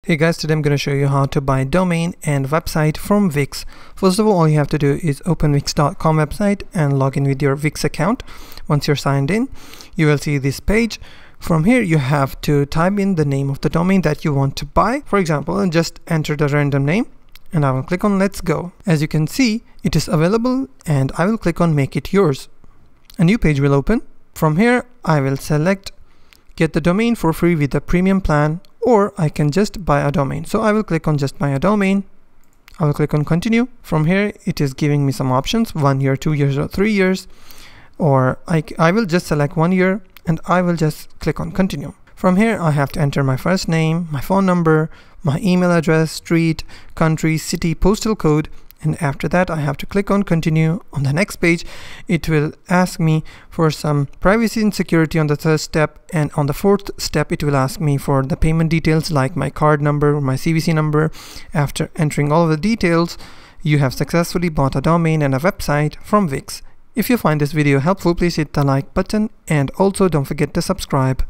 Hey guys, today I'm going to show you how to buy domain and website from Wix. First of all you have to do is open wix.com website and log in with your Wix account. Once you're signed in, you will see this page. From here you have to type in the name of the domain that you want to buy. For example, just enter the random name and I will click on Let's Go. As you can see, it is available and I will click on Make It Yours. A new page will open. From here I will select Get the domain for free with the premium plan, or I can just buy a domain. So I will click on just buy a domain. I will click on continue. From here it is giving me some options, 1 year, 2 years or 3 years, or I will just select 1 year and I will just click on continue. From here I have to enter my first name, my phone number, my email address, street, country, city, postal code, and after that I have to click on continue. On the next page it will ask me for some privacy and security on the third step, and on the fourth step it will ask me for the payment details like my card number or my CVC number. After entering all of the details, you have successfully bought a domain and a website from Wix. If you find this video helpful, please hit the like button and also don't forget to subscribe.